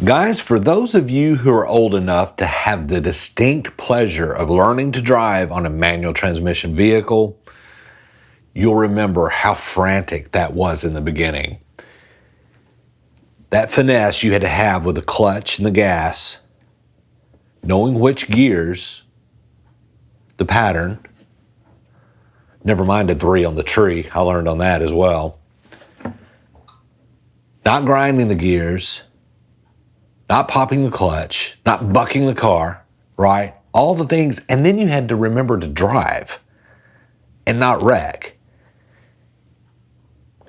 Guys, for those of you who are old enough to have the distinct pleasure of learning to drive on a manual transmission vehicle, you'll remember how frantic that was in the beginning. That finesse you had to have with the clutch and the gas, knowing which gears, the pattern, never mind a 3 on the tree, I learned on that as well. Not grinding the gears, not popping the clutch, not bucking the car, right? All the things, and then you had to remember to drive and not wreck.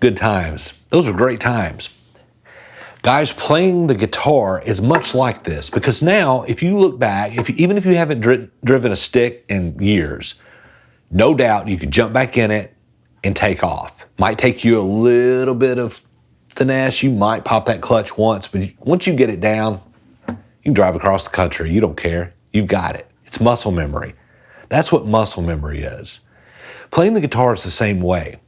Good times. Those were great times. Guys, playing the guitar is much like this, because now, if you look back, even if you haven't driven a stick in years, no doubt you could jump back in it and take off. Might take you a little bit of finesse. You might pop that clutch once, but once you get it down, you can drive across the country. You don't care. You've got it. It's muscle memory. That's what muscle memory is. Playing the guitar is the same way.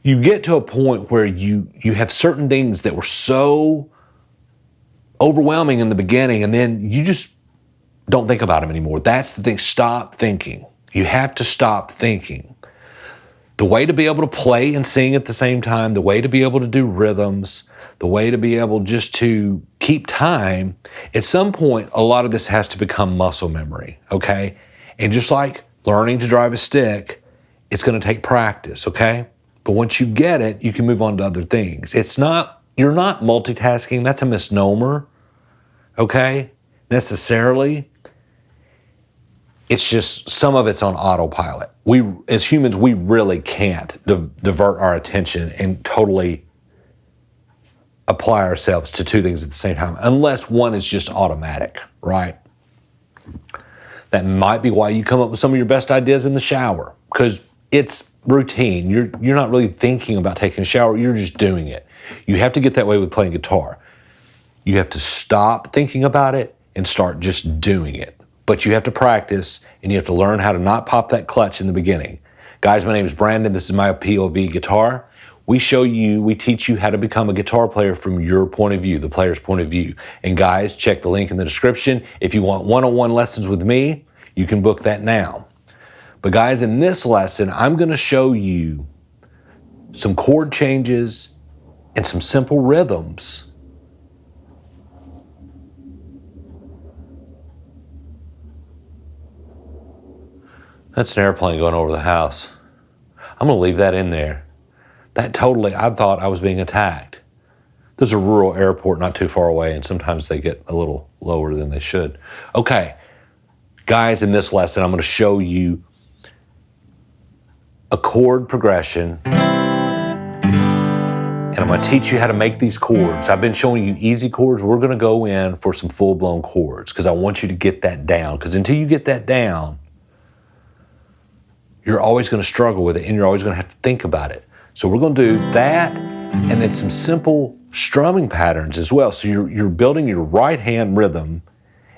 You get to a point where you have certain things that were so overwhelming in the beginning, and then you just don't think about them anymore. That's the thing. Stop thinking. You have to stop thinking. The way to be able to play and sing at the same time, the way to be able to do rhythms, the way to be able just to keep time, at some point, a lot of this has to become muscle memory, okay? And just like learning to drive a stick, it's going to take practice, okay? But once you get it, you can move on to other things. You're not multitasking. That's a misnomer, okay? Necessarily. It's just some of it's on autopilot. We, as humans, we really can't divert our attention and totally apply ourselves to two things at the same time, unless one is just automatic, right? That might be why you come up with some of your best ideas in the shower, because it's routine. You're not really thinking about taking a shower. You're just doing it. You have to get that way with playing guitar. You have to stop thinking about it and start just doing it. But you have to practice, and you have to learn how to not pop that clutch in the beginning. Guys, my name is Brandon. This is MyPOVGuitar. We teach you how to become a guitar player from your point of view, the player's point of view. And guys, check the link in the description. If you want one-on-one lessons with me, you can book that now. But guys, in this lesson, I'm going to show you some chord changes and some simple rhythms That's an airplane going over the house. I'm going to leave that in there. That totally, I thought I was being attacked. There's a rural airport not too far away, and sometimes they get a little lower than they should. Okay, guys, in this lesson, I'm going to show you a chord progression, and I'm going to teach you how to make these chords. I've been showing you easy chords. We're going to go in for some full-blown chords because I want you to get that down, because until you get that down, you're always going to struggle with it, and you're always going to have to think about it. So we're going to do that, and then some simple strumming patterns as well. So you're building your right hand rhythm,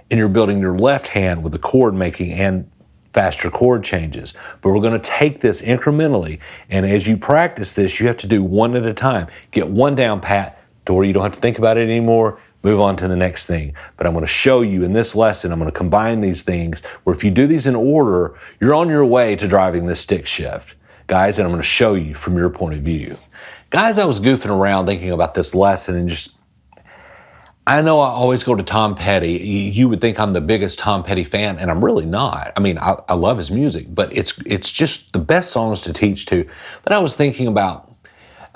and you're building your left hand with the chord making and faster chord changes. But we're going to take this incrementally, and as you practice this, you have to do one at a time. Get one down pat to where you don't have to think about it anymore. Move on to the next thing. But I'm going to show you in this lesson, I'm going to combine these things where if you do these in order, you're on your way to driving this stick shift. Guys, and I'm going to show you from your point of view. Guys, I was goofing around thinking about this lesson and I know I always go to Tom Petty. You would think I'm the biggest Tom Petty fan, and I'm really not. I mean, I love his music, but it's just the best songs to teach to. But I was thinking about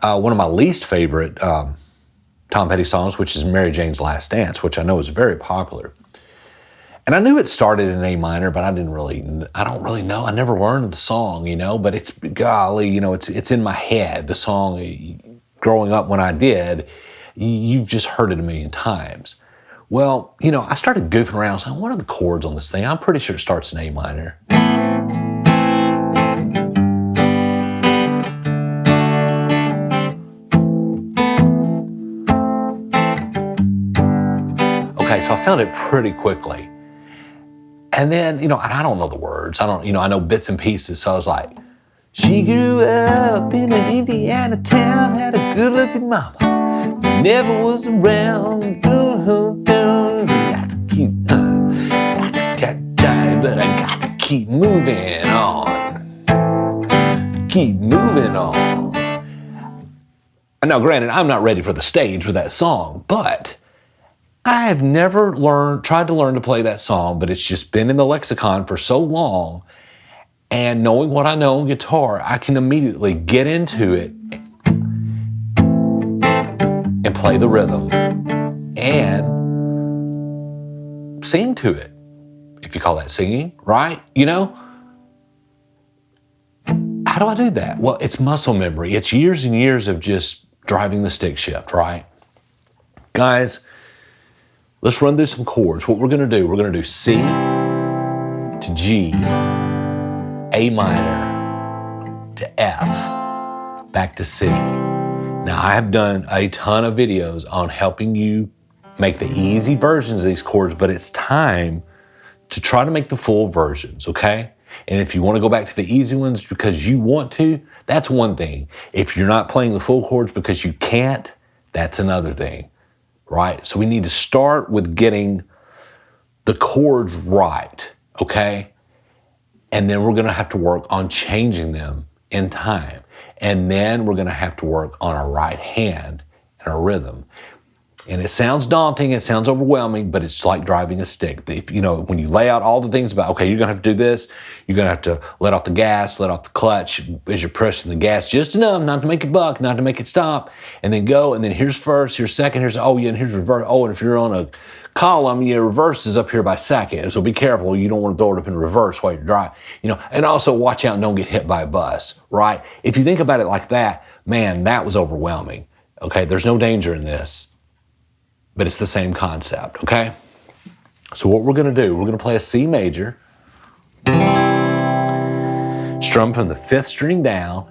one of my least favorite Tom Petty songs, which is Mary Jane's Last Dance, which I know is very popular. And I knew it started in A minor, but I don't really know. I never learned the song, but it's, golly, it's in my head. The song, growing up when I did, you've just heard it a million times. Well, I started goofing around. I was like, what are the chords on this thing? I'm pretty sure it starts in A minor. Okay, so I found it pretty quickly. And then, and I don't know the words. I know bits and pieces. So I was like, she grew up in an Indiana town, had a good-looking mama, never was around. on. Now, granted, I'm not ready for the stage with that song, but I have never tried to learn to play that song, but it's just been in the lexicon for so long. And knowing what I know on guitar, I can immediately get into it and play the rhythm and sing to it, if you call that singing, right? You know? How do I do that? Well, it's muscle memory. It's years and years of just driving the stick shift, right? Guys, let's run through some chords. What we're gonna do, we're gonna do C to G, A minor to F, back to C. Now, I have done a ton of videos on helping you make the easy versions of these chords, but it's time to try to make the full versions, okay? And if you want to go back to the easy ones because you want to, that's one thing. If you're not playing the full chords because you can't, that's another thing, right? So we need to start with getting the chords right, okay? And then we're gonna have to work on changing them in time. And then we're gonna have to work on our right hand and our rhythm. And it sounds daunting, it sounds overwhelming, but it's like driving a stick. You know, when you lay out all the things about, okay, you're gonna have to do this, you're gonna have to let off the gas, let off the clutch as you're pressing the gas just enough not to make it buck, not to make it stop, and then go, and then here's first, here's second, here's, oh yeah, and here's reverse. Oh, and if you're on a column, your reverse is up here by second, so be careful, you don't wanna throw it up in reverse while you're driving, you know, and also watch out and don't get hit by a bus, right? If you think about it like that, man, that was overwhelming, okay? There's no danger in this. But it's the same concept, okay? So what we're gonna do, we're gonna play a C major, strum from the 5th string down,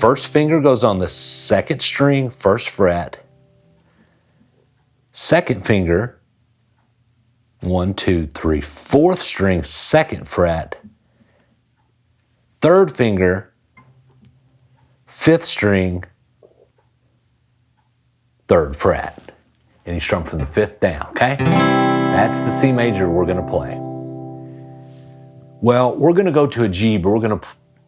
first finger goes on the 2nd string, 1st fret, 2nd finger, 1, 2, 3, 4th string, 2nd fret, 3rd finger, 5th string, 3rd fret, and you strum from the 5th down, okay? That's the C major we're gonna play. Well, we're gonna go to a G, but we're gonna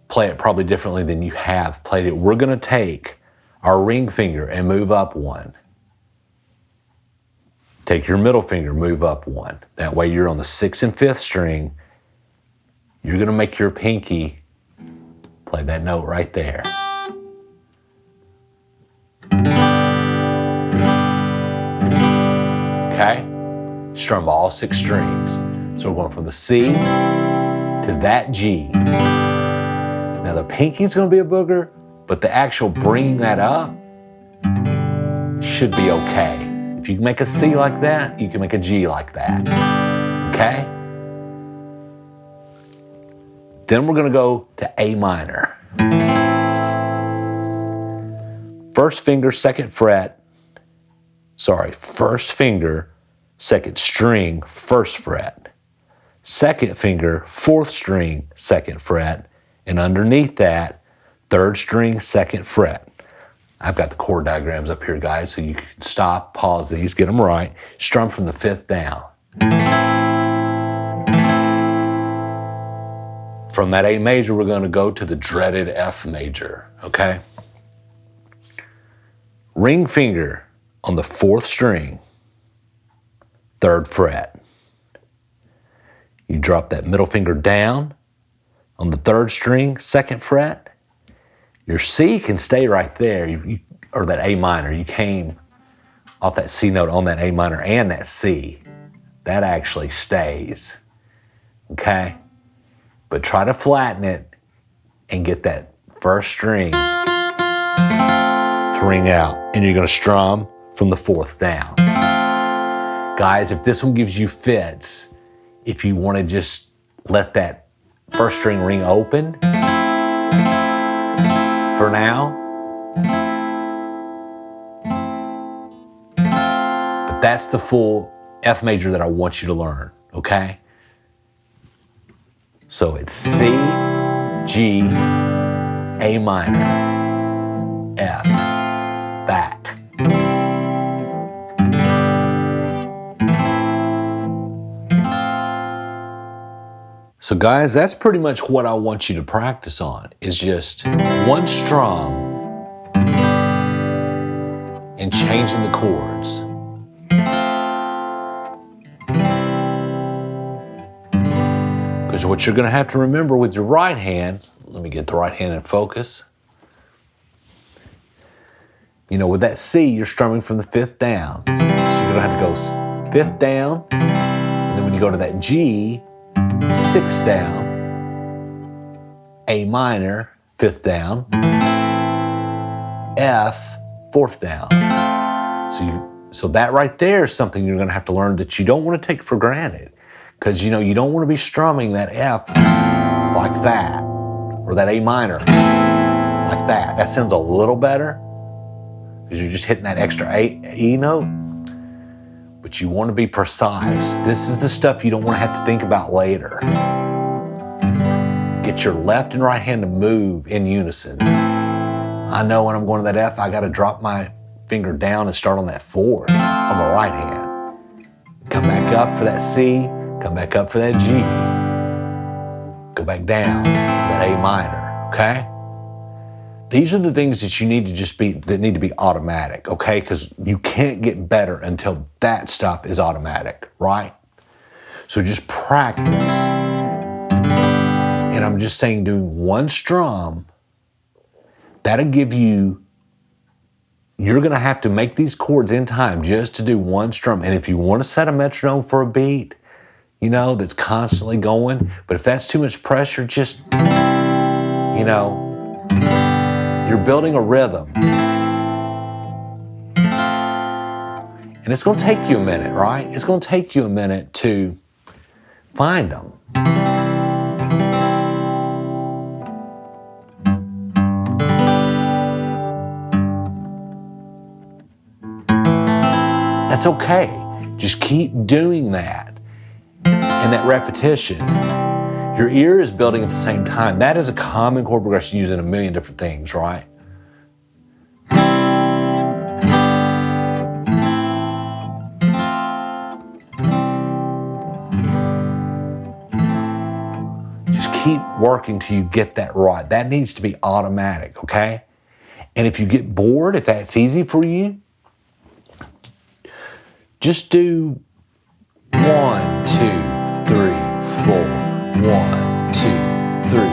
play it probably differently than you have played it. We're gonna take our ring finger and move up 1. Take your middle finger, move up 1. That way you're on the 6th and 5th string. You're gonna make your pinky play that note right there. Okay? Strum all 6 strings. So we're going from the C to that G. Now the pinky's gonna be a booger, but the actual bringing that up should be okay. If you can make a C like that, you can make a G like that, okay? Then we're gonna go to A minor. First finger, 2nd fret, first finger, 2nd string, 1st fret. 2nd finger, 4th string, 2nd fret. And underneath that, 3rd string, 2nd fret. I've got the chord diagrams up here, guys, so you can stop, pause these, get them right. Strum from the 5th down. From that A major, we're gonna go to the dreaded F major, okay? Ring finger on the 4th string, 3rd fret. You drop that middle finger down on the 3rd string, 2nd fret. Your C can stay right there, or that A minor. You came off that C note on that A minor and that C. That actually stays, okay? But try to flatten it and get that 1st string to ring out. And you're gonna strum from the 4th down. Guys, if this one gives you fits, if you wanna just let that 1st string ring open for now, but that's the full F major that I want you to learn, okay? So it's C, G, A minor, F, back. So guys, that's pretty much what I want you to practice on, is just one strum and changing the chords. Because what you're gonna have to remember with your right hand, let me get the right hand in focus. You know, with that C, you're strumming from the 5th down. So you're gonna have to go 5th down, and then when you go to that G, 6th down, A minor, 5th down, F, 4th down. So that right there is something you're gonna have to learn that you don't wanna take for granted. Because you know, you don't wanna be strumming that F like that, or that A minor like that. That sounds a little better, because you're just hitting that extra E note. But you wanna be precise. This is the stuff you don't wanna have to think about later. Get your left and right hand to move in unison. I know when I'm going to that F, I gotta drop my finger down and start on that 4th on my right hand. Come back up for that C, come back up for that G. Go back down for that A minor, okay? These are the things that you need to that need to be automatic, okay? Because you can't get better until that stuff is automatic, right? So just practice. And I'm just saying, doing one strum, that'll give you, you're gonna have to make these chords in time just to do one strum. And if you wanna set a metronome for a beat, you know, that's constantly going, but if that's too much pressure, just, you know, you're building a rhythm. And it's gonna take you a minute, right? It's gonna take you a minute to find them. That's okay. Just keep doing that. And that repetition. Your ear is building at the same time. That is a common chord progression used in a million different things, right? Just keep working till you get that right. That needs to be automatic, okay? And if you get bored, if that's easy for you, just do 1, 2, 3, 4. 1, 2, 3,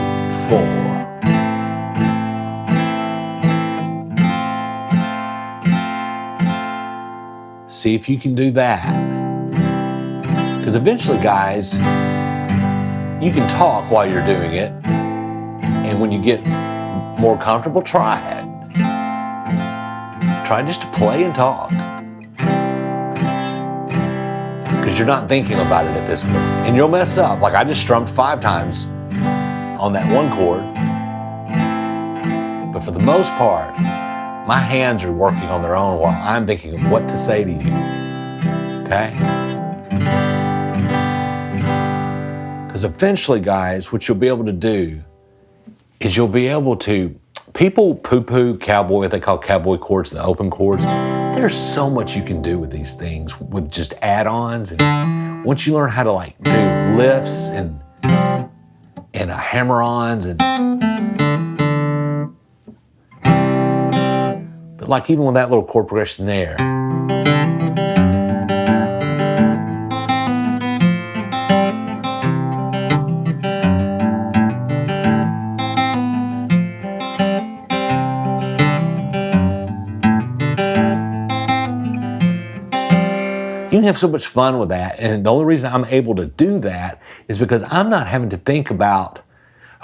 4. See if you can do that. Because eventually, guys, you can talk while you're doing it. And when you get more comfortable, try it. Try just to play and talk. Because you're not thinking about it at this point. And you'll mess up. Like I just strummed 5 times on that one chord. But for the most part, my hands are working on their own while I'm thinking of what to say to you. Okay? Because eventually, guys, what you'll be able to do is you'll be able to, people poo-poo cowboy, what they call cowboy chords, the open chords. There's so much you can do with these things, with just add-ons. And once you learn how to like do lifts and hammer-ons but like even with that little chord progression there. You can have so much fun with that. And the only reason I'm able to do that is because I'm not having to think about,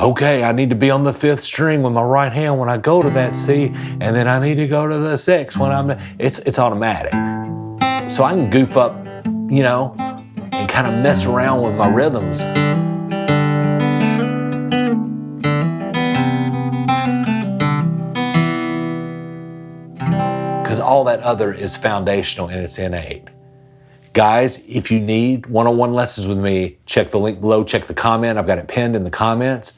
okay, I need to be on the 5th string with my right hand when I go to that C, and then I need to go to the 6th when it's automatic. So I can goof up, you know, and kind of mess around with my rhythms. Because all that other is foundational and it's innate. Guys, if you need one-on-one lessons with me, check the link below, check the comment. I've got it pinned in the comments.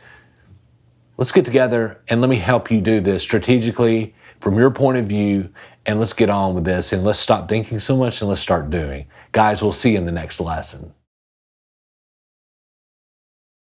Let's get together and let me help you do this strategically from your point of view, and let's get on with this and let's stop thinking so much and let's start doing. Guys, we'll see you in the next lesson.